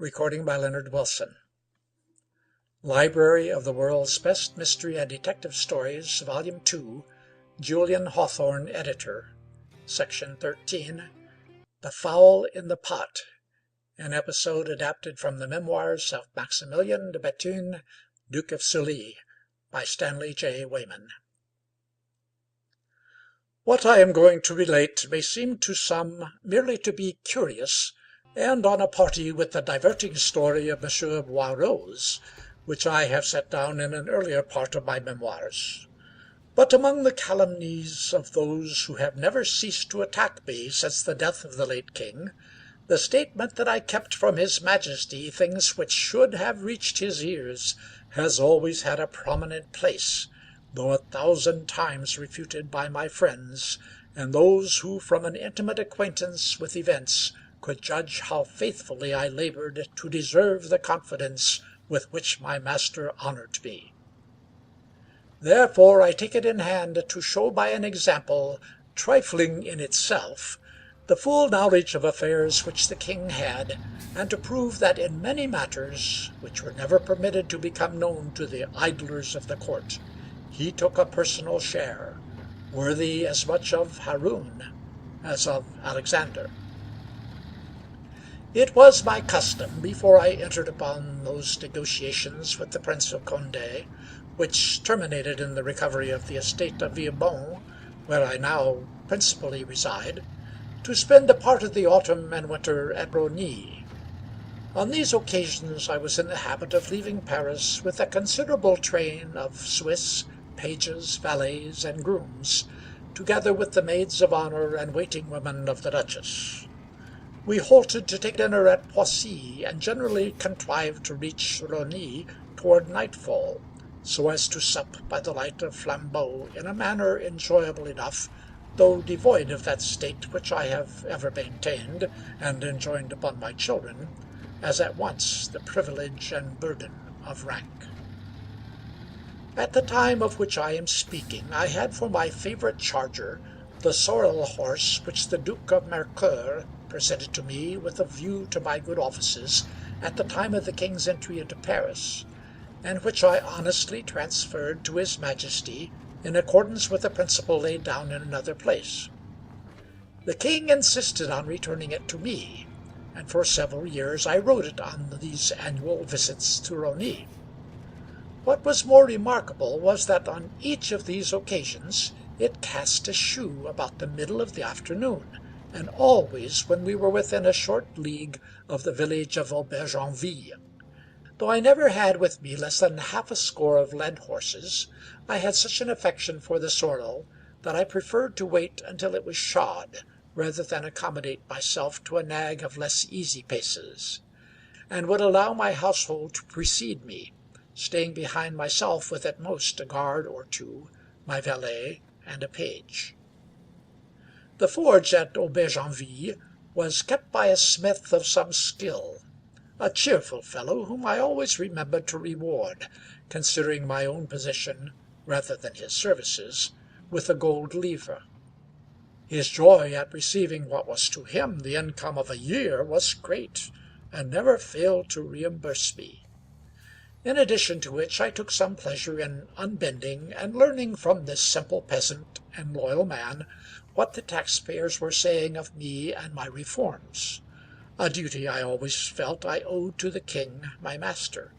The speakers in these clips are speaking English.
Recording by Leonard Wilson. Library of the World's Best Mystery and Detective Stories, Volume 2, Julian Hawthorne, Editor. Section 13, The Fowl in the Pot, an episode adapted from the memoirs of Maximilian de Bethune, Duke of Sully, by Stanley J. Weyman. What I am going to relate may seem to some merely to be curious, and on a party with the diverting story of Monsieur Boisrose, which I have set down in an earlier part of my memoirs. But among the calumnies of those who have never ceased to attack me since the death of the late king, the statement that I kept from his Majesty things which should have reached his ears has always had a prominent place, though 1,000 times refuted by my friends, and those who from an intimate acquaintance with events could judge how faithfully I labored to deserve the confidence with which my master honored me. Therefore I take it in hand to show by an example, trifling in itself, the full knowledge of affairs which the king had, and to prove that in many matters, which were never permitted to become known to the idlers of the court, he took a personal share, worthy as much of Haroun as of Alexander. It was my custom, before I entered upon those negotiations with the Prince of Condé, which terminated in the recovery of the estate of Villebon, where I now principally reside, to spend a part of the autumn and winter at Rosny. On these occasions I was in the habit of leaving Paris with a considerable train of Swiss, pages, valets, and grooms, together with the maids of honor and waiting women of the Duchess. We halted to take dinner at Poissy, and generally contrived to reach Rosny toward nightfall, so as to sup by the light of flambeaux in a manner enjoyable enough, though devoid of that state which I have ever maintained and enjoined upon my children, as at once the privilege and burden of rank. At the time of which I am speaking, I had for my favorite charger the sorrel horse which the Duke of Mercoeur presented to me with a view to my good offices at the time of the king's entry into Paris, and which I honestly transferred to his Majesty in accordance with a principle laid down in another place. The king insisted on returning it to me, and for several years I rode it on these annual visits to Rosny. What was more remarkable was that on each of these occasions it cast a shoe about the middle of the afternoon, and always when we were within a short league of the village of Aubergenville. Though I never had with me less than half a score of led horses, I had such an affection for the sorrel that I preferred to wait until it was shod, rather than accommodate myself to a nag of less easy paces, and would allow my household to precede me, staying behind myself with at most a guard or two, my valet, and a page. The forge at Aubergenville was kept by a smith of some skill, a cheerful fellow whom I always remembered to reward, considering my own position rather than his services, with a gold livre. His joy at receiving what was to him the income of a year was great, and never failed to reimburse me. In addition to which, I took some pleasure in unbending and learning from this simple peasant and loyal man what the taxpayers were saying of me and my reforms, a duty I always felt I owed to the king my master.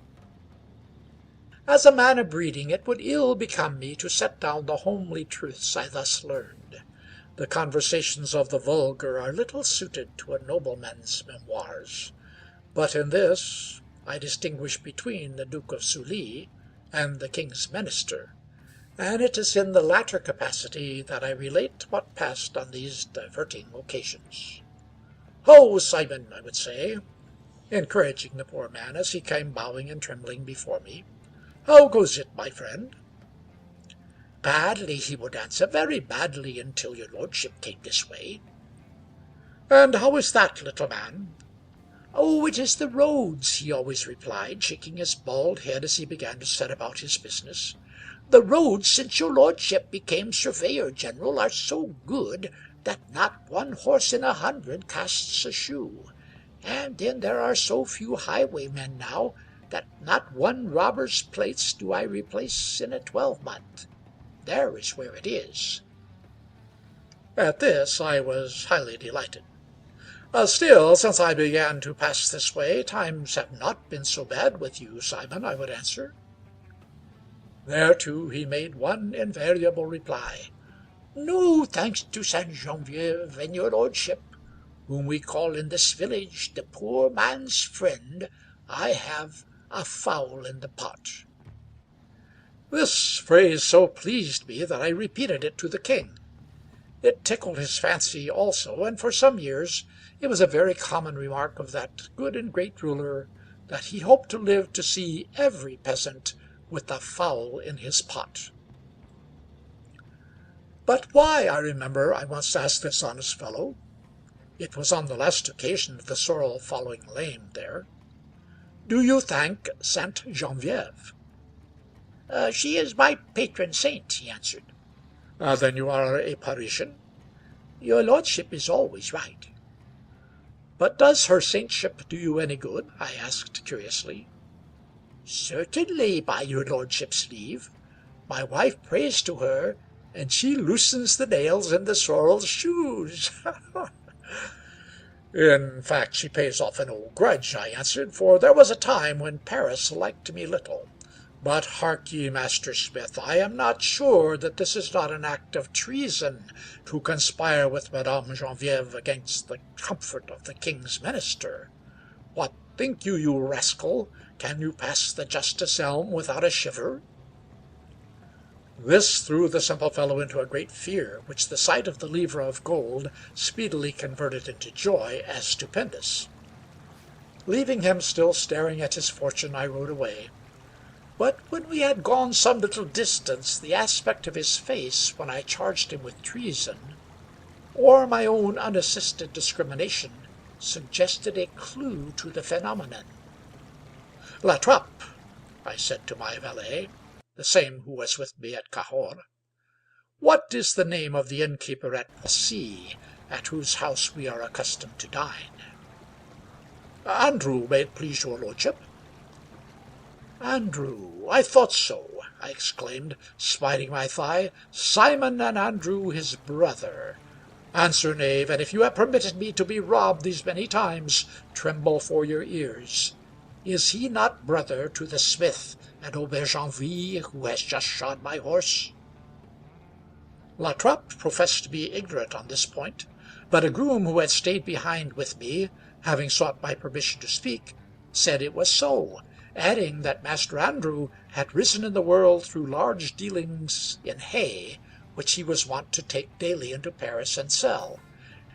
As a man of breeding, it would ill become me to set down the homely truths I thus learned. The conversations of the vulgar are little suited to a nobleman's memoirs, but in this I distinguish between the Duke of Sully and the king's minister, and it is in the latter capacity that I relate what passed on these diverting occasions. "Ho, Simon," I would say, encouraging the poor man as he came bowing and trembling before me. "How goes it, my friend?" "Badly," he would answer, "very badly, until your lordship came this way." "And how is that, little man?" "Oh, it is the roads," he always replied, shaking his bald head as he began to set about his business. "The roads, since your lordship became surveyor general, are so good that not one horse in 100 casts a shoe. And then there are so few highwaymen now that not one robber's plates do I replace in a 12-month. There is where it is." At this I was highly delighted. "Still, since I began to pass this way, times have not been so bad with you, Simon," I would answer. Thereto he made one invariable reply: "No, thanks to Saint Genevieve and your lordship, whom we call in this village the poor man's friend, I have a fowl in the pot." This phrase so pleased me that I repeated it to the king. It tickled his fancy also, and for some years it was a very common remark of that good and great ruler that he hoped to live to see every peasant with a fowl in his pot. "But why," I remember I once asked this honest fellow, it was on the last occasion of the sorrel falling lame there, "do you thank Sainte Genevieve?" "She is my patron saint," he answered. "Then you are a Parisian?" "Your lordship is always right." "But does her saintship do you any good?" I asked curiously. "Certainly, by your lordship's leave. My wife prays to her, and she loosens the nails in the sorrel's shoes." "In fact, she pays off an old grudge," I answered, "for there was a time when Paris liked me little. But hark ye, Master Smith, I am not sure that this is not an act of treason to conspire with Madame Genevieve against the comfort of the king's minister. What think you, you rascal? Can you pass the justice elm without a shiver?" This threw the simple fellow into a great fear, which the sight of the livre of gold speedily converted into joy as stupendous. Leaving him still staring at his fortune, I rode away. But when we had gone some little distance, the aspect of his face when I charged him with treason, or my own unassisted discrimination, suggested a clue to the phenomenon. "La Trappe," I said to my valet, the same who was with me at Cahors, "what is the name of the innkeeper at Poissy, at whose house we are accustomed to dine?" "Andrew, may it please your lordship." "Andrew! I thought so!" I exclaimed, smiting my thigh. "Simon and Andrew his brother! Answer, knave, and if you have permitted me to be robbed these many times, tremble for your ears. Is he not brother to the smith at Aubergenville who has just shod my horse?" La Trappe professed to be ignorant on this point, but a groom who had stayed behind with me, having sought my permission to speak, said it was so, adding that Master Andrew had risen in the world through large dealings in hay, which he was wont to take daily into Paris and sell,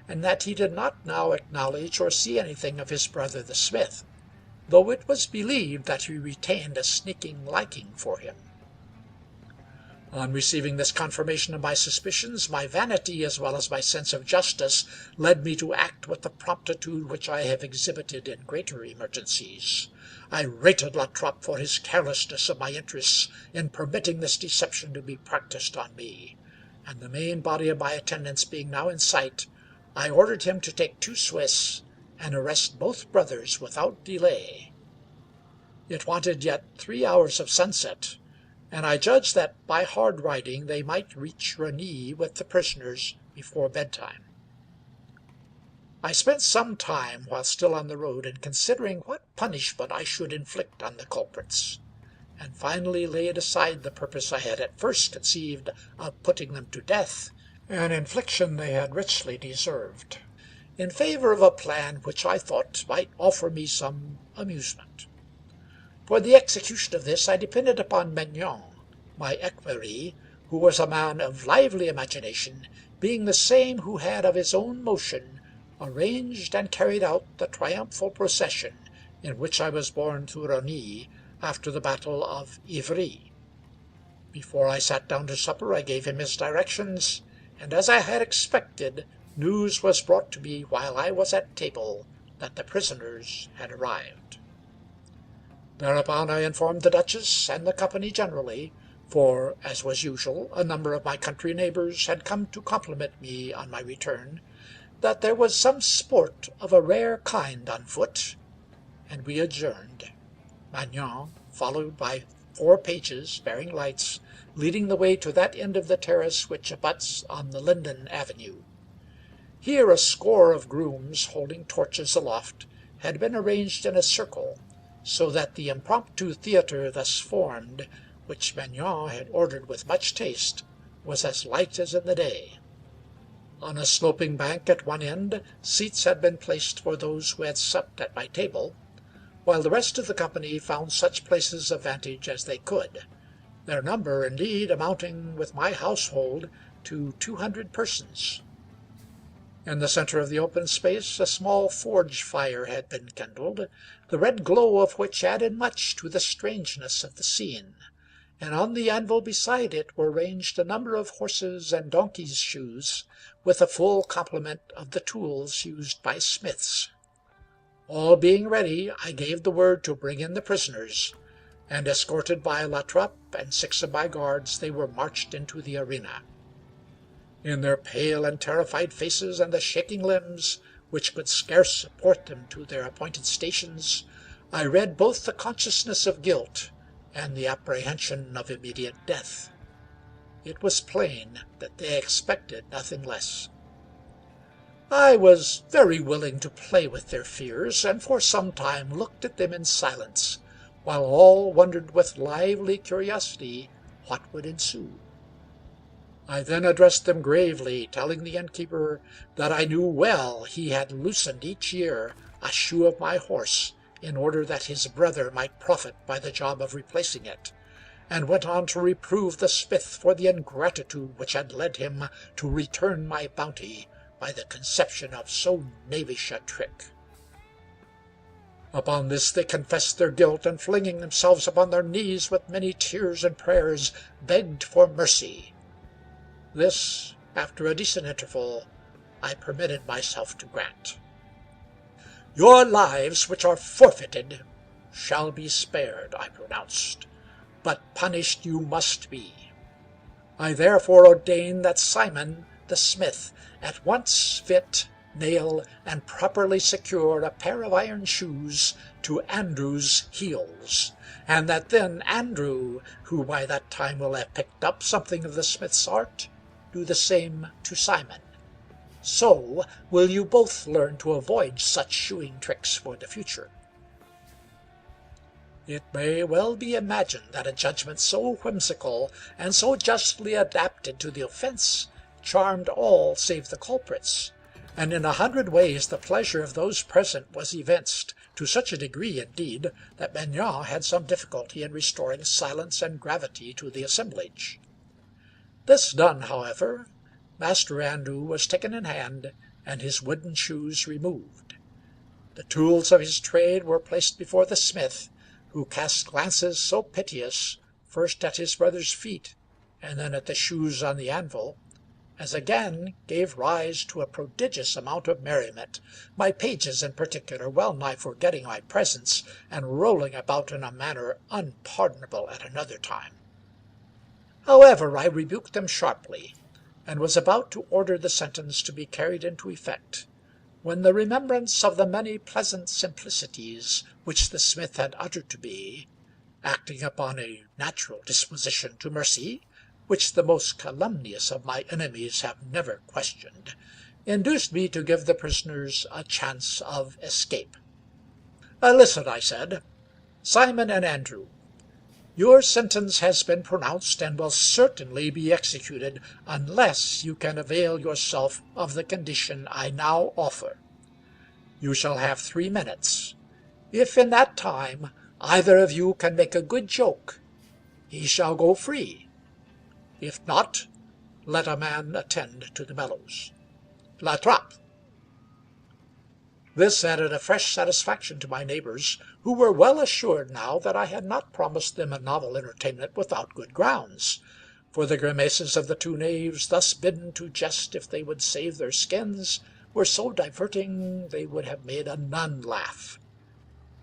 and that he did not now acknowledge or see anything of his brother the smith, though it was believed that he retained a sneaking liking for him. On receiving this confirmation of my suspicions, my vanity as well as my sense of justice led me to act with the promptitude which I have exhibited in greater emergencies. I rated La Trappe for his carelessness of my interests in permitting this deception to be practiced on me, and the main body of my attendants being now in sight, I ordered him to take 2 Swiss and arrest both brothers without delay. It wanted yet 3 hours of sunset, and I judged that by hard riding they might reach Rosny with the prisoners before bedtime. I spent some time while still on the road in considering what punishment I should inflict on the culprits, and finally laid aside the purpose I had at first conceived of putting them to death, an infliction they had richly deserved, in favor of a plan which I thought might offer me some amusement. For the execution of this I depended upon Maignan, my equerry, who was a man of lively imagination, being the same who had of his own motion arranged and carried out the triumphal procession in which I was borne to Rosny after the battle of Ivry. Before I sat down to supper I gave him his directions, and as I had expected, news was brought to me while I was at table that the prisoners had arrived. Thereupon I informed the Duchess and the company generally, for, as was usual, a number of my country neighbors had come to compliment me on my return, that there was some sport of a rare kind on foot, and we adjourned, Magnan, followed by 4 pages bearing lights, leading the way to that end of the terrace which abuts on the Linden Avenue. Here a score of grooms, holding torches aloft, had been arranged in a circle, so that the impromptu theatre thus formed, which Magnan had ordered with much taste, was as light as in the day. On a sloping bank at one end seats had been placed for those who had supped at my table, while the rest of the company found such places of vantage as they could, their number, indeed, amounting with my household to 200 persons. In the center of the open space a small forge fire had been kindled, the red glow of which added much to the strangeness of the scene, and on the anvil beside it were ranged a number of horses' and donkeys' shoes, with a full complement of the tools used by smiths. All being ready, I gave the word to bring in the prisoners, and escorted by La Trappe and 6 of my guards, they were marched into the arena. In their pale and terrified faces and the shaking limbs, which could scarce support them to their appointed stations, I read both the consciousness of guilt and the apprehension of immediate death. It was plain that they expected nothing less. I was very willing to play with their fears, and for some time looked at them in silence, while all wondered with lively curiosity what would ensue. I then addressed them gravely, telling the innkeeper that I knew well he had loosened each year a shoe of my horse, in order that his brother might profit by the job of replacing it, and went on to reprove the smith for the ingratitude which had led him to return my bounty by the conception of so knavish a trick. Upon this they confessed their guilt, and flinging themselves upon their knees with many tears and prayers, begged for mercy. This, after a decent interval, I permitted myself to grant. "Your lives, which are forfeited, shall be spared," I pronounced, "but punished you must be. I therefore ordain that Simon, the smith, at once fit, nail, and properly secure a pair of iron shoes to Andrew's heels, and that then Andrew, who by that time will have picked up something of the smith's art, do the same to Simon. So will you both learn to avoid such shoeing tricks for the future." It may well be imagined that a judgment so whimsical and so justly adapted to the offense charmed all save the culprits, and in 100 ways the pleasure of those present was evinced, to such a degree, indeed, that Magnan had some difficulty in restoring silence and gravity to the assemblage. This done, however, Master Andrew was taken in hand, and his wooden shoes removed. The tools of his trade were placed before the smith, who cast glances so piteous, first at his brother's feet, and then at the shoes on the anvil, as again gave rise to a prodigious amount of merriment, my pages in particular well nigh forgetting my presence, and rolling about in a manner unpardonable at another time. However, I rebuked them sharply, and was about to order the sentence to be carried into effect, when the remembrance of the many pleasant simplicities which the smith had uttered to me, acting upon a natural disposition to mercy, which the most calumnious of my enemies have never questioned, induced me to give the prisoners a chance of escape. "Listen," I said. "Simon and Andrew, your sentence has been pronounced, and will certainly be executed unless you can avail yourself of the condition I now offer. You shall have 3 minutes. If in that time either of you can make a good joke, he shall go free. If not, let a man attend to the bellows. La Trappe." This added a fresh satisfaction to my neighbors, who were well assured now that I had not promised them a novel entertainment without good grounds, for the grimaces of the 2 knaves, thus bidden to jest if they would save their skins, were so diverting they would have made a nun laugh.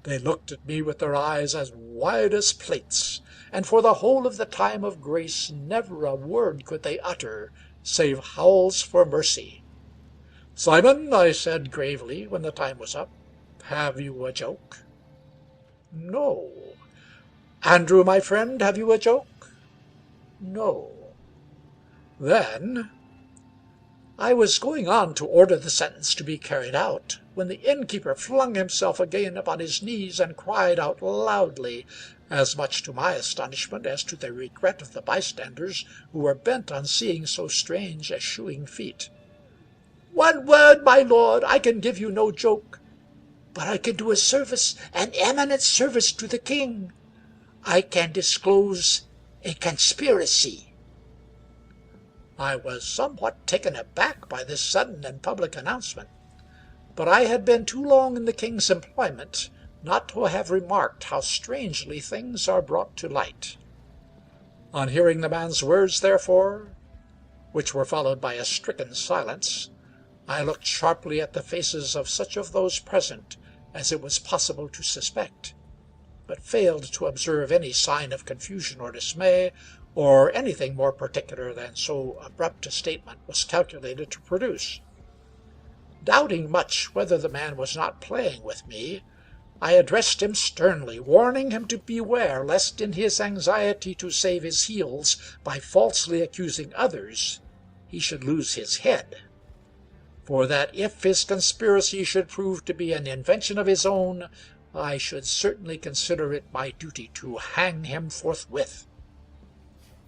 They looked at me with their eyes as wide as plates, and for the whole of the time of grace never a word could they utter, save howls for mercy. "Simon," I said gravely, when the time was up, "have you a joke?" "No." "Andrew, my friend, have you a joke?" "No." "Then—" I was going on to order the sentence to be carried out, when the innkeeper flung himself again upon his knees and cried out loudly, as much to my astonishment as to the regret of the bystanders, who were bent on seeing so strange a shoeing feat: "One word, my lord! I can give you no joke, but I can do a service, an eminent service to the king. I can disclose a conspiracy." I was somewhat taken aback by this sudden and public announcement, but I had been too long in the king's employment not to have remarked how strangely things are brought to light. On hearing the man's words, therefore, which were followed by a stricken silence, I looked sharply at the faces of such of those present as it was possible to suspect, but failed to observe any sign of confusion or dismay, or anything more particular than so abrupt a statement was calculated to produce. Doubting much whether the man was not playing with me, I addressed him sternly, warning him to beware lest in his anxiety to save his heels by falsely accusing others he should lose his head, for that if his conspiracy should prove to be an invention of his own, I should certainly consider it my duty to hang him forthwith.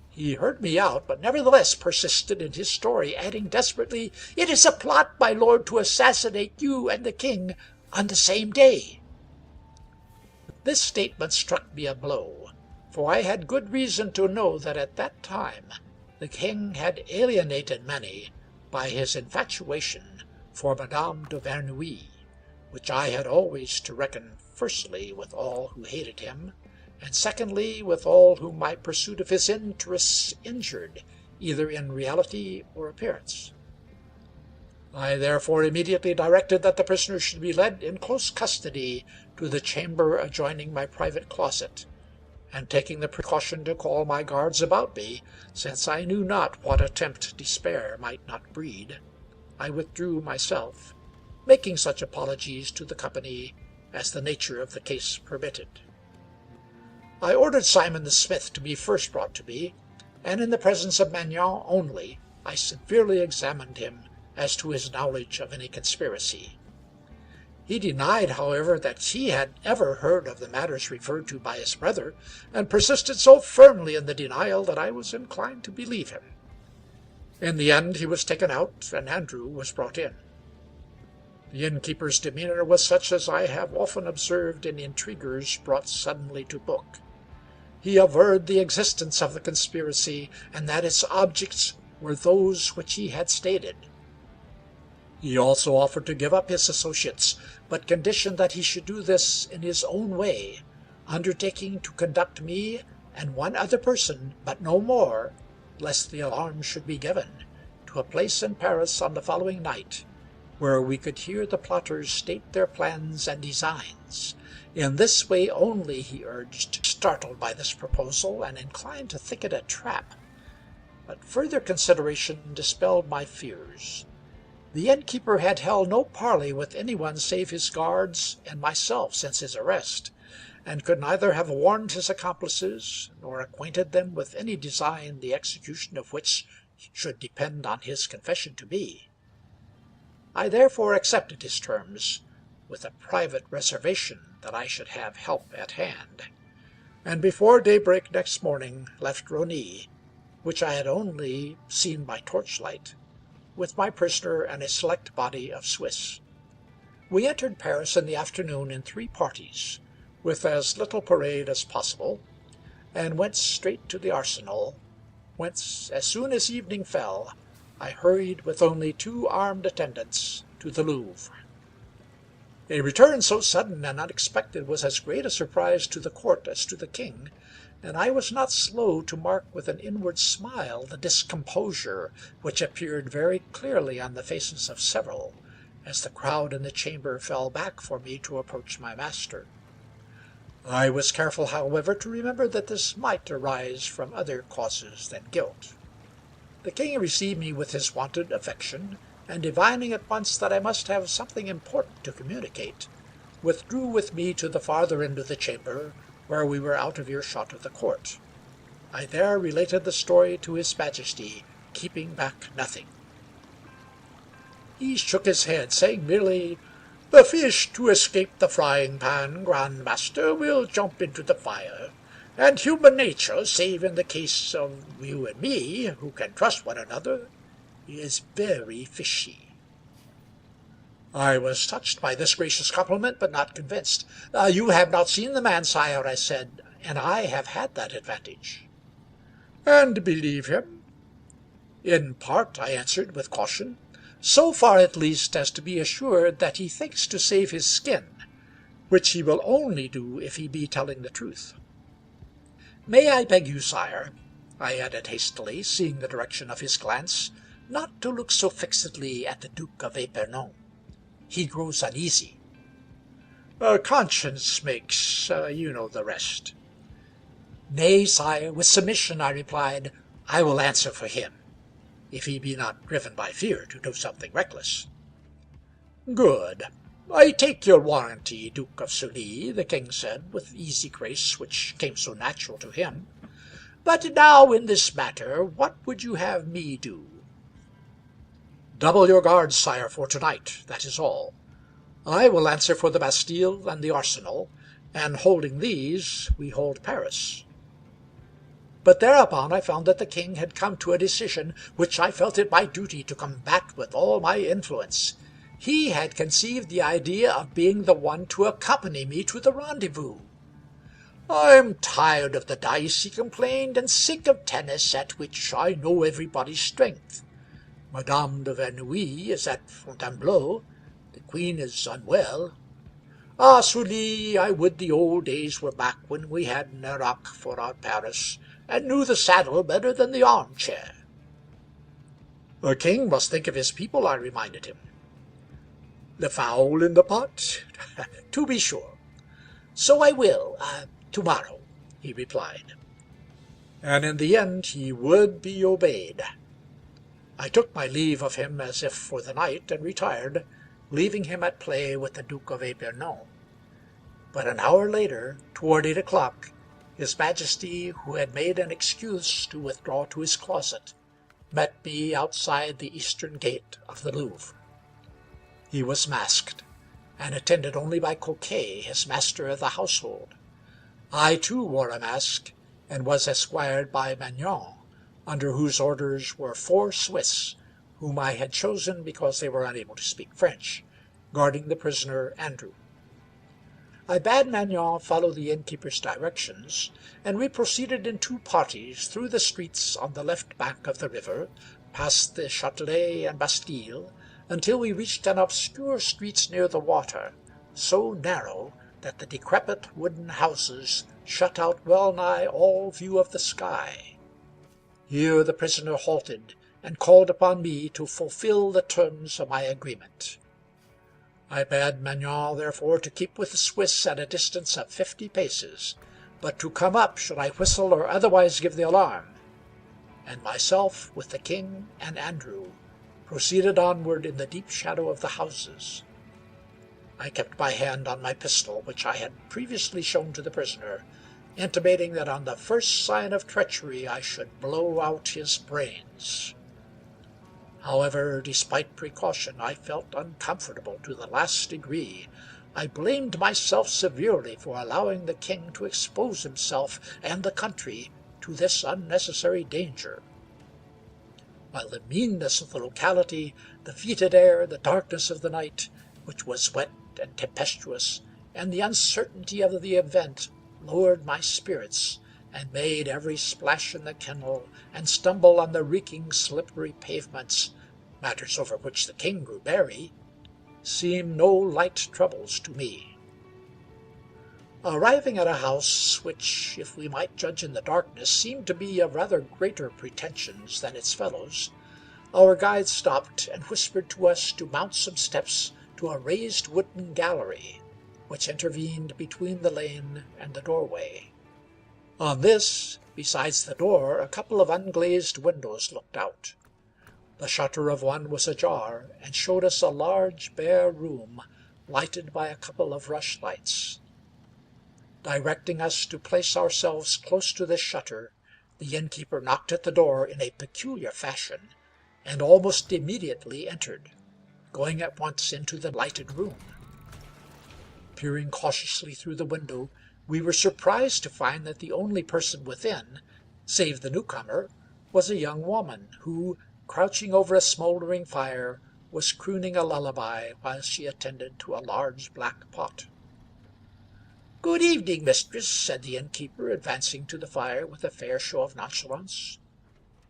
He heard me out, but nevertheless persisted in his story, adding desperately, "It is a plot, my lord, to assassinate you and the king on the same day." This statement struck me a blow, for I had good reason to know that at that time the king had alienated many by his infatuation for Madame de Verneuil, which I had always to reckon firstly with all who hated him, and secondly with all whom my pursuit of his interests injured, either in reality or appearance. I therefore immediately directed that the prisoner should be led in close custody to the chamber adjoining my private closet, and taking the precaution to call my guards about me, since I knew not what attempt despair might not breed, I withdrew myself, making such apologies to the company as the nature of the case permitted. I ordered Simon the smith to be first brought to me, and in the presence of Magnan only I severely examined him as to his knowledge of any conspiracy. He denied, however, that he had ever heard of the matters referred to by his brother, and persisted so firmly in the denial that I was inclined to believe him. In the end he was taken out, and Andrew was brought in. The innkeeper's demeanor was such as I have often observed in intriguers brought suddenly to book. He averred the existence of the conspiracy, and that its objects were those which he had stated. He also offered to give up his associates, but conditioned that he should do this in his own way, undertaking to conduct me and one other person, but no more, lest the alarm should be given, to a place in Paris on the following night, where we could hear the plotters state their plans and designs. In this way only, he urged, startled by this proposal, and inclined to think it a trap. But further consideration dispelled my fears. The innkeeper had held no parley with anyone save his guards and myself since his arrest, and could neither have warned his accomplices nor acquainted them with any design the execution of which should depend on his confession to me. I therefore accepted his terms, with a private reservation that I should have help at hand, and before daybreak next morning left Rosny, which I had only seen by torchlight, with my prisoner and a select body of Swiss. We entered Paris in the afternoon in 3 parties, with as little parade as possible, and went straight to the Arsenal, whence, as soon as evening fell, I hurried with only 2 armed attendants to the Louvre. A return so sudden and unexpected was as great a surprise to the court as to the king, and I was not slow to mark with an inward smile the discomposure which appeared very clearly on the faces of several, as the crowd in the chamber fell back for me to approach my master. I was careful, however, to remember that this might arise from other causes than guilt. The king received me with his wonted affection, and divining at once that I must have something important to communicate, withdrew with me to the farther end of the chamber, where we were out of earshot of the court. I there related the story to his Majesty, keeping back nothing. He shook his head, saying merely, "The fish, to escape the frying pan, Grand Master, will jump into the fire, and human nature, save in the case of you and me, who can trust one another, is very fishy." I was touched by this gracious compliment, but not convinced. "You have not seen the man, sire," I said, "and I have had that advantage." "And believe him?" "In part," I answered, with caution. "So far, at least, as to be assured that he thinks to save his skin, which he will only do if he be telling the truth. May I beg you, sire," I added hastily, seeing the direction of his glance, "not to look so fixedly at the Duke of Épernon. He grows uneasy." "Conscience makes you know the rest." "Nay, sire, with submission," I replied, "I will answer for him, if he be not driven by fear to do something reckless." "Good. I take your warranty, Duke of Sully," the king said, with the easy grace which came so natural to him. "But now, in this matter, what would you have me do?" "Double your guards, sire, for tonight. That is all. I will answer for the Bastille and the Arsenal, and holding these, we hold Paris." But thereupon I found that the king had come to a decision which I felt it my duty to combat with all my influence. He had conceived the idea of being the one to accompany me to the rendezvous. "I'm tired of the dice," he complained, "and sick of tennis, at which I know everybody's strength. Madame de Verneuil is at Fontainebleau. The queen is unwell. Ah, Sully, I would the old days were back when we had Nerac for our Paris, and knew the saddle better than the armchair." "The king must think of his people," I reminded him. "The fowl in the pot? To be sure. So I will, tomorrow," he replied. And in the end he would be obeyed. I took my leave of him as if for the night, and retired, leaving him at play with the Duke of Épernon. But an hour later, toward 8 o'clock, his Majesty, who had made an excuse to withdraw to his closet, met me outside the eastern gate of the Louvre. He was masked, and attended only by Coquet, his master of the household. I too wore a mask, and was esquired by Magnan, under whose orders were 4 Swiss, whom I had chosen because they were unable to speak French, guarding the prisoner Andrew. I bade Magnan follow the innkeeper's directions, and we proceeded in 2 parties through the streets on the left bank of the river, past the Châtelet and Bastille, until we reached an obscure street near the water, so narrow that the decrepit wooden houses shut out well-nigh all view of the sky. Here the prisoner halted, and called upon me to fulfill the terms of my agreement. I bade Magnan, therefore, to keep with the Swiss at a distance of 50 paces, but to come up should I whistle or otherwise give the alarm, and myself, with the king and Andrew, proceeded onward in the deep shadow of the houses. I kept my hand on my pistol, which I had previously shown to the prisoner, intimating that on the first sign of treachery I should blow out his brains. However, despite precaution, I felt uncomfortable to the last degree. I blamed myself severely for allowing the king to expose himself and the country to this unnecessary danger. While the meanness of the locality, the fetid air, the darkness of the night, which was wet and tempestuous, and the uncertainty of the event lowered my spirits, and made every splash in the kennel and stumble on the reeking, slippery pavements, matters over which the king grew merry, seem no light troubles to me. Arriving at a house which, if we might judge in the darkness, seemed to be of rather greater pretensions than its fellows, our guide stopped and whispered to us to mount some steps to a raised wooden gallery, which intervened between the lane and the doorway. On this, besides the door, a couple of unglazed windows looked out. The shutter of one was ajar, and showed us a large bare room, lighted by a couple of rushlights. Directing us to place ourselves close to this shutter, the innkeeper knocked at the door in a peculiar fashion, and almost immediately entered, going at once into the lighted room. Peering cautiously through the window, we were surprised to find that the only person within, save the newcomer, was a young woman, who, crouching over a smoldering fire, was crooning a lullaby while she attended to a large black pot. "Good evening, mistress," said the innkeeper, advancing to the fire with a fair show of nonchalance.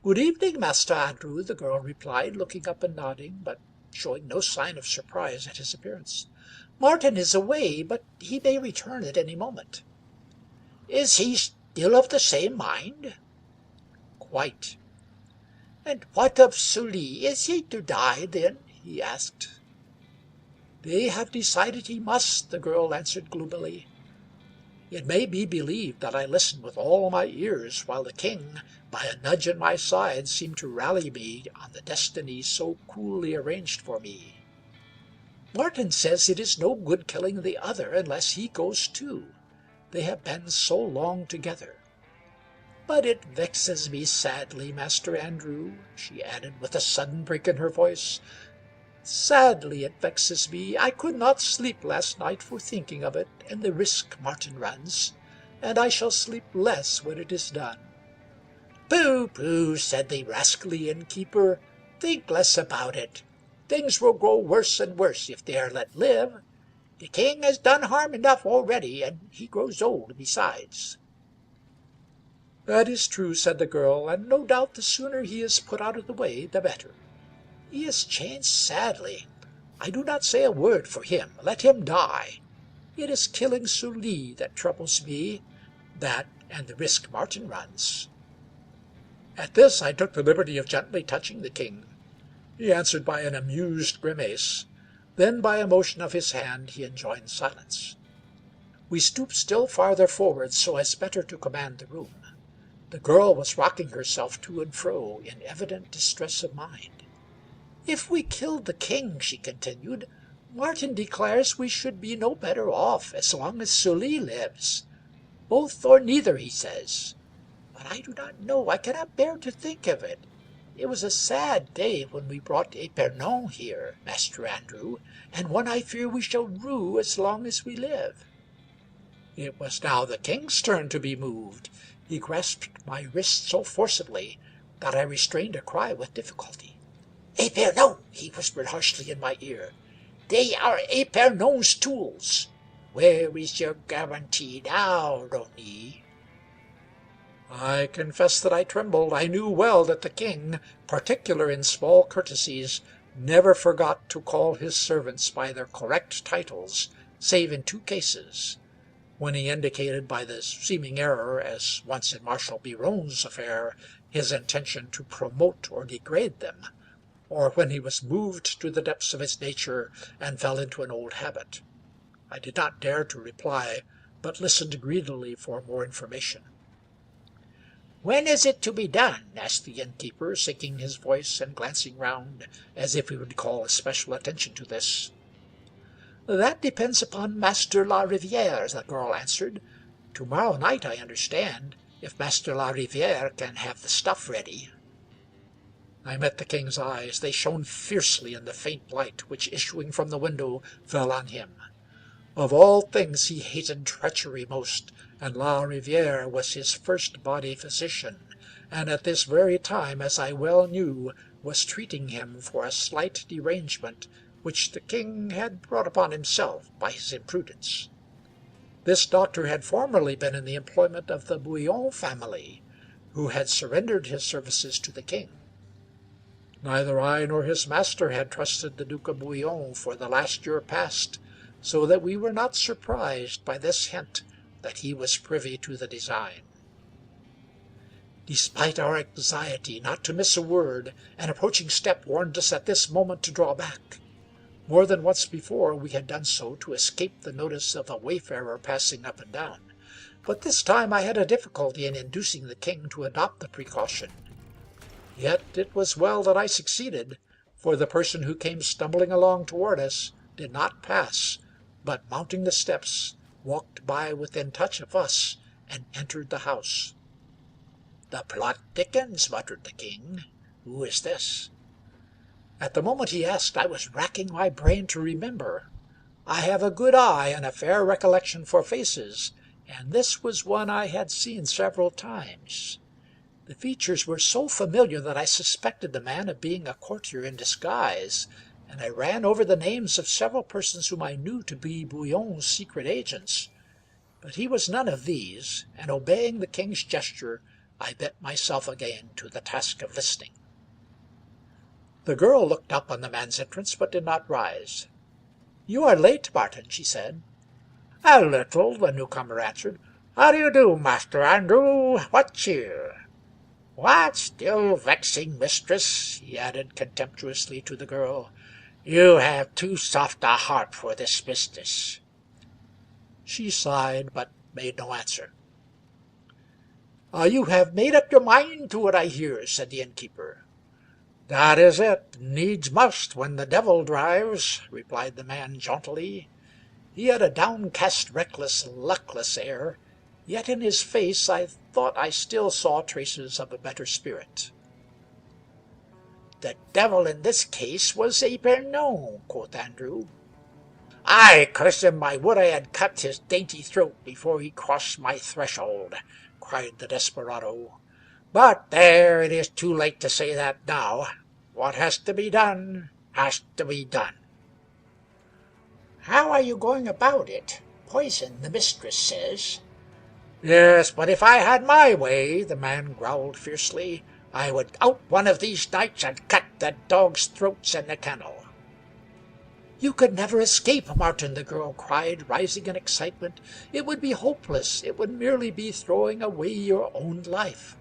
"Good evening, Master Andrew," the girl replied, looking up and nodding, but showing no sign of surprise at his appearance. "Martin is away, but he may return at any moment." "Is he still of the same mind?" "Quite." "And what of Sully? Is he to die, then?" he asked. "They have decided he must," the girl answered gloomily. It may be believed that I listened with all my ears while the king, by a nudge in my side, seemed to rally me on the destiny so coolly arranged for me. "Martin says it is no good killing the other unless he goes too. They have been so long together. But it vexes me sadly, Master Andrew," she added with a sudden break in her voice. "Sadly it vexes me. I could not sleep last night for thinking of it, and the risk Martin runs, and I shall sleep less when it is done." "Pooh, pooh," said the rascally innkeeper. "Think less about it. Things will grow worse and worse if they are let live. The king has done harm enough already, and he grows old besides." "That is true," said the girl, "and no doubt the sooner he is put out of the way the better. He has changed sadly. I do not say a word for him. Let him die. It is killing Sully that troubles me, that and the risk Martin runs." At this I took the liberty of gently touching the king. He answered by an amused grimace. Then by a motion of his hand he enjoined silence. We stooped still farther forward so as better to command the room. The girl was rocking herself to and fro in evident distress of mind. "If we killed the king," she continued, "Martin declares we should be no better off as long as Sully lives. Both or neither, he says. But I do not know. I cannot bear to think of it. It was a sad day when we brought Épernon here, Master Andrew, and one I fear we shall rue as long as we live." It was now the king's turn to be moved. He grasped my wrist so forcibly that I restrained a cry with difficulty. "Épernon!" he whispered harshly in my ear. "They are Épernon's tools. Where is your guarantee now, Rosny?" I confess that I trembled. I knew well that the king, particular in small courtesies, never forgot to call his servants by their correct titles, save in two cases: when he indicated by the seeming error, as once in Marshal Biron's affair, his intention to promote or degrade them, or when he was moved to the depths of his nature and fell into an old habit. I did not dare to reply, but listened greedily for more information. "When is it to be done?" asked the innkeeper, sinking his voice and glancing round, as if he would call especial attention to this. "That depends upon Master La Riviere," the girl answered. "To-morrow night, I understand, if Master La Riviere can have the stuff ready." I met the king's eyes. They shone fiercely in the faint light which, issuing from the window, fell on him. Of all things he hated treachery most, and La Riviere was his first body physician, and at this very time, as I well knew, was treating him for a slight derangement which the king had brought upon himself by his imprudence. This doctor had formerly been in the employment of the Bouillon family, who had surrendered his services to the king. Neither I nor his master had trusted the Duke of Bouillon for the last year past, so that we were not surprised by this hint that he was privy to the design. Despite our anxiety not to miss a word, an approaching step warned us at this moment to draw back. More than once before we had done so to escape the notice of a wayfarer passing up and down, but this time I had a difficulty in inducing the king to adopt the precaution. Yet it was well that I succeeded, for the person who came stumbling along toward us did not pass, but mounting the steps, walked by within touch of us and entered the house. "The plot thickens," muttered the king. "Who is this?" At the moment he asked, I was racking my brain to remember. I have a good eye and a fair recollection for faces, and this was one I had seen several times. The features were so familiar that I suspected the man of being a courtier in disguise, and I ran over the names of several persons whom I knew to be Bouillon's secret agents. But he was none of these, and obeying the king's gesture, I bent myself again to the task of listening. The girl looked up on the man's entrance, but did not rise. "You are late, Martin," she said. "A little," the newcomer answered. "How do you do, Master Andrew? What cheer? What, still vexing, mistress?" he added contemptuously to the girl. "You have too soft a heart for this business." She sighed, but made no answer. "You have made up your mind to it, I hear," said the innkeeper. "That is it. Needs must when the devil drives," replied the man jauntily. He had a downcast, reckless, luckless air, yet in his face I thought I still saw traces of a better spirit. "The devil in this case was Épernon," quoth Andrew. "Ay, curse him, I would I had cut his dainty throat before he crossed my threshold," cried the desperado. "But there, it is too late to say that now. What has to be done, has to be done." "How are you going about it? Poison, the mistress says." "Yes, but if I had my way," the man growled fiercely, "I would out one of these nights and cut the dogs' throats in the kennel." "You could never escape, Martin," the girl cried, rising in excitement. "It would be hopeless. It would merely be throwing away your own life."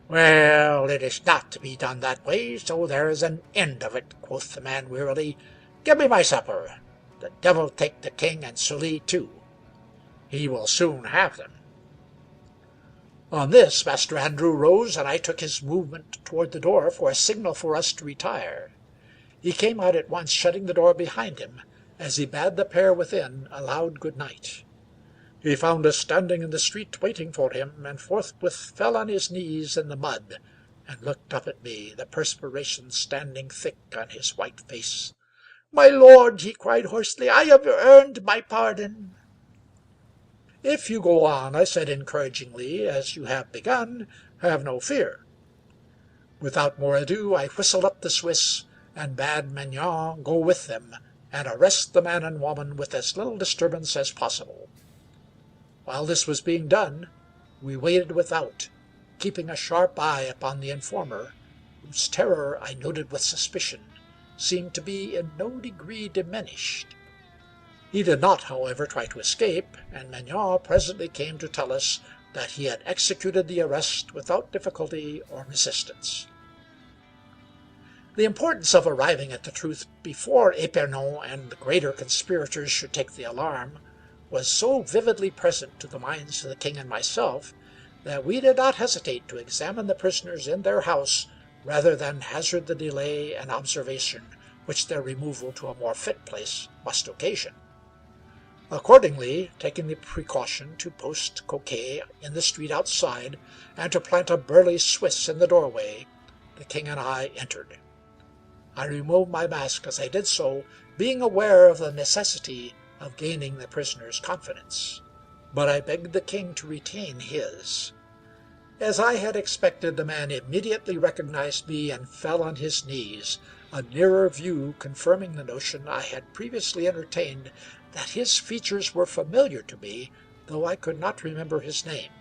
"Well, it is not to be done that way, so there is an end of it," quoth the man wearily. "Give me my supper. The devil take the king and Sully too. He will soon have them." On this, Master Andrew rose, and I took his movement toward the door for a signal for us to retire. He came out at once, shutting the door behind him, as he bade the pair within a loud good night. He found us standing in the street waiting for him, and forthwith fell on his knees in the mud, and looked up at me, the perspiration standing thick on his white face. "My lord," he cried hoarsely, "I have earned my pardon." "If you go on," I said encouragingly, "as you have begun, have no fear." Without more ado, I whistled up the Swiss, and bade Maignan go with them, and arrest the man and woman with as little disturbance as possible. While this was being done, we waited without, keeping a sharp eye upon the informer, whose terror, I noted with suspicion, seemed to be in no degree diminished. He did not, however, try to escape, and Maignan presently came to tell us that he had executed the arrest without difficulty or resistance. The importance of arriving at the truth before Épernon and the greater conspirators should take the alarm was so vividly present to the minds of the king and myself that we did not hesitate to examine the prisoners in their house rather than hazard the delay and observation which their removal to a more fit place must occasion. Accordingly, taking the precaution to post Coquet in the street outside, and to plant a burly Swiss in the doorway, the king and I entered. I removed my mask as I did so, being aware of the necessity of gaining the prisoner's confidence, but I begged the king to retain his. As I had expected, the man immediately recognized me and fell on his knees, a nearer view confirming the notion I had previously entertained that his features were familiar to me, though I could not remember his name.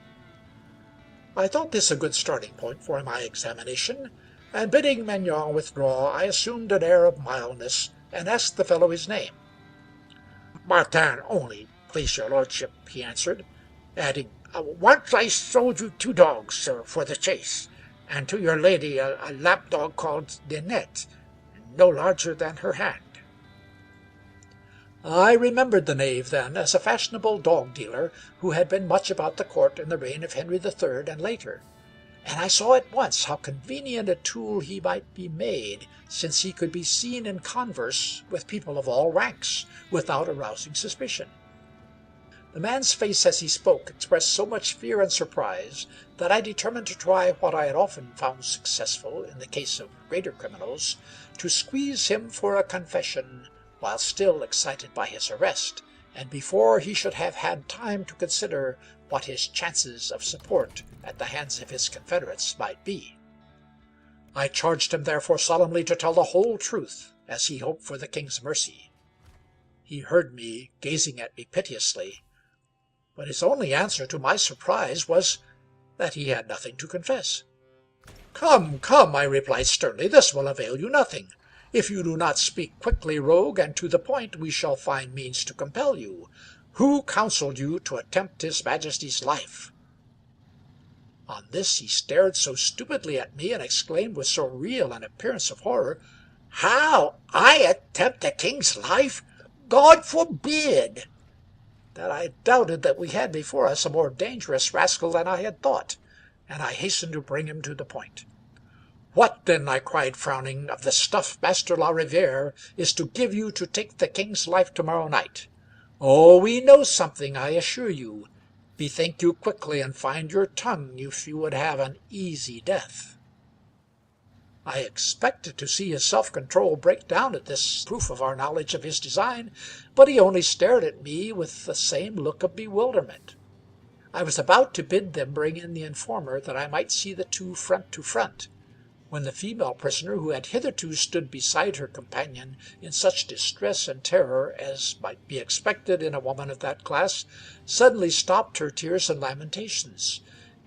I thought this a good starting point for my examination, and bidding Maignan withdraw, I assumed an air of mildness, and asked the fellow his name. "Martin only, please your lordship," he answered, adding, "Once I sold you 2 dogs, sir, for the chase, and to your lady a lap-dog called Ninette, no larger than her hand." I remembered the knave, then, as a fashionable dog-dealer who had been much about the court in the reign of Henry III and later, and I saw at once how convenient a tool he might be made, since he could be seen in converse with people of all ranks without arousing suspicion. The man's face as he spoke expressed so much fear and surprise that I determined to try what I had often found successful in the case of greater criminals, to squeeze him for a confession while still excited by his arrest, and before he should have had time to consider what his chances of support at the hands of his confederates might be. I charged him therefore solemnly to tell the whole truth, as he hoped for the king's mercy. He heard me, gazing at me piteously, but his only answer, to my surprise, was that he had nothing to confess. "Come, come," I replied sternly, "this will avail you nothing. If you do not speak quickly, rogue, and to the point, we shall find means to compel you. Who counseled you to attempt his Majesty's life?" On this he stared so stupidly at me, and exclaimed with so real an appearance of horror, "How, I attempt the king's life? God forbid!" that I doubted that we had before us a more dangerous rascal than I had thought, and I hastened to bring him to the point. "What, then," I cried, frowning, "of the stuff Master La Riviere is to give you to take the king's life to-morrow night? Oh, we know something, I assure you. Bethink you quickly, and find your tongue if you would have an easy death." I expected to see his self-control break down at this proof of our knowledge of his design, but he only stared at me with the same look of bewilderment. I was about to bid them bring in the informer, that I might see the two front to front, when the female prisoner, who had hitherto stood beside her companion in such distress and terror as might be expected in a woman of that class, suddenly stopped her tears and lamentations.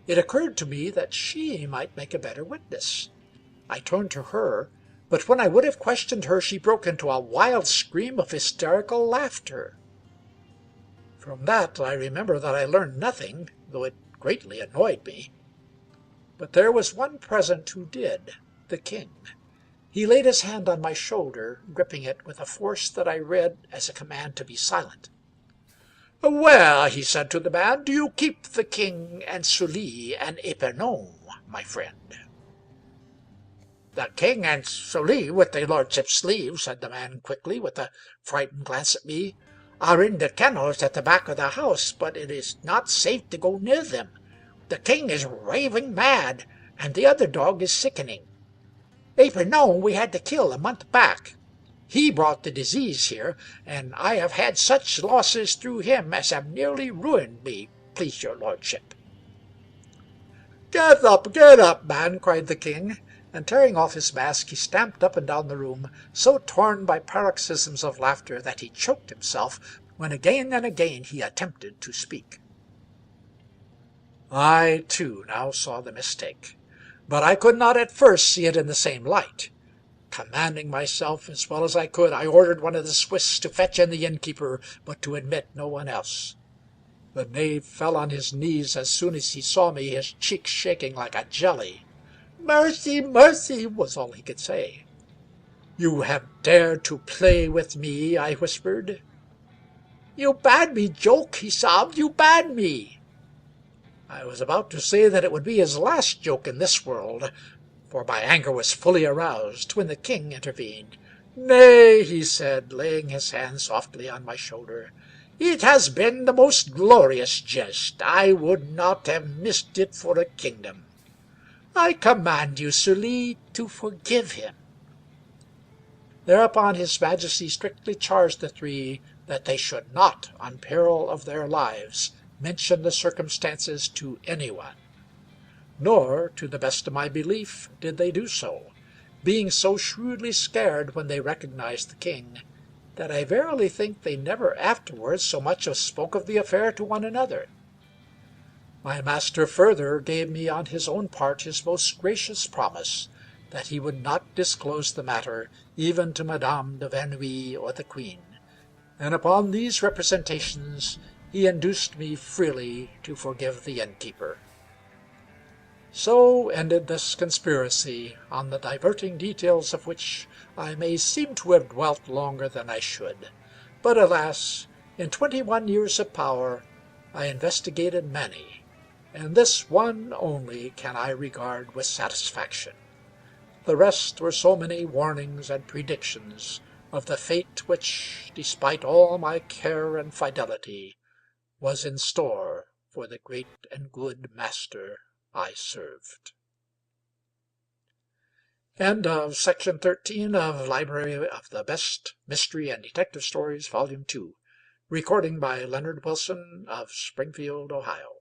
It occurred to me that she might make a better witness. I turned to her, but when I would have questioned her, she broke into a wild scream of hysterical laughter. From that I remember that I learned nothing, though it greatly annoyed me. But there was one present who did, the king. He laid his hand on my shoulder, gripping it with a force that I read as a command to be silent. "Where," he said to the man, "do you keep the king and Sully and Épernon, my friend?" "The king and Sully, with their lordship's leave," said the man quickly, with a frightened glance at me, "are in the kennels at the back of the house, but it is not safe to go near them. The king is raving mad, and the other dog is sickening. Épernon we had to kill a month back. He brought the disease here, and I have had such losses through him as have nearly ruined me, please your lordship." Get up, man," cried the king, and tearing off his mask, he stamped up and down the room, so torn by paroxysms of laughter that he choked himself when again and again he attempted to speak. I, too, now saw the mistake, but I could not at first see it in the same light. Commanding myself as well as I could, I ordered one of the Swiss to fetch in the innkeeper, but to admit no one else. The knave fell on his knees as soon as he saw me, his cheeks shaking like a jelly. "Mercy, mercy," was all he could say. "You have dared to play with me," I whispered. "You bade me joke," he sobbed. "You bade me." I was about to say that it would be his last joke in this world, for my anger was fully aroused, when the king intervened. "Nay," he said, laying his hand softly on my shoulder, "it has been the most glorious jest. I would not have missed it for a kingdom. I command you, Sully, to forgive him." Thereupon his Majesty strictly charged the three that they should not, on peril of their lives, mention the circumstances to anyone. Nor, to the best of my belief, did they do so, being so shrewdly scared when they recognized the king, that I verily think they never afterwards so much as spoke of the affair to one another. My master further gave me on his own part his most gracious promise that he would not disclose the matter even to Madame de Verneuil or the Queen, and upon these representations he induced me freely to forgive the innkeeper. So ended this conspiracy, on the diverting details of which I may seem to have dwelt longer than I should. But alas, in 21 years of power I investigated many, and this one only can I regard with satisfaction. The rest were so many warnings and predictions of the fate which, despite all my care and fidelity, was in store for the great and good master I served. End of Section 13 of Library of the Best Mystery and Detective Stories, Volume 2. Recording by Leonard Wilson of Springfield, Ohio.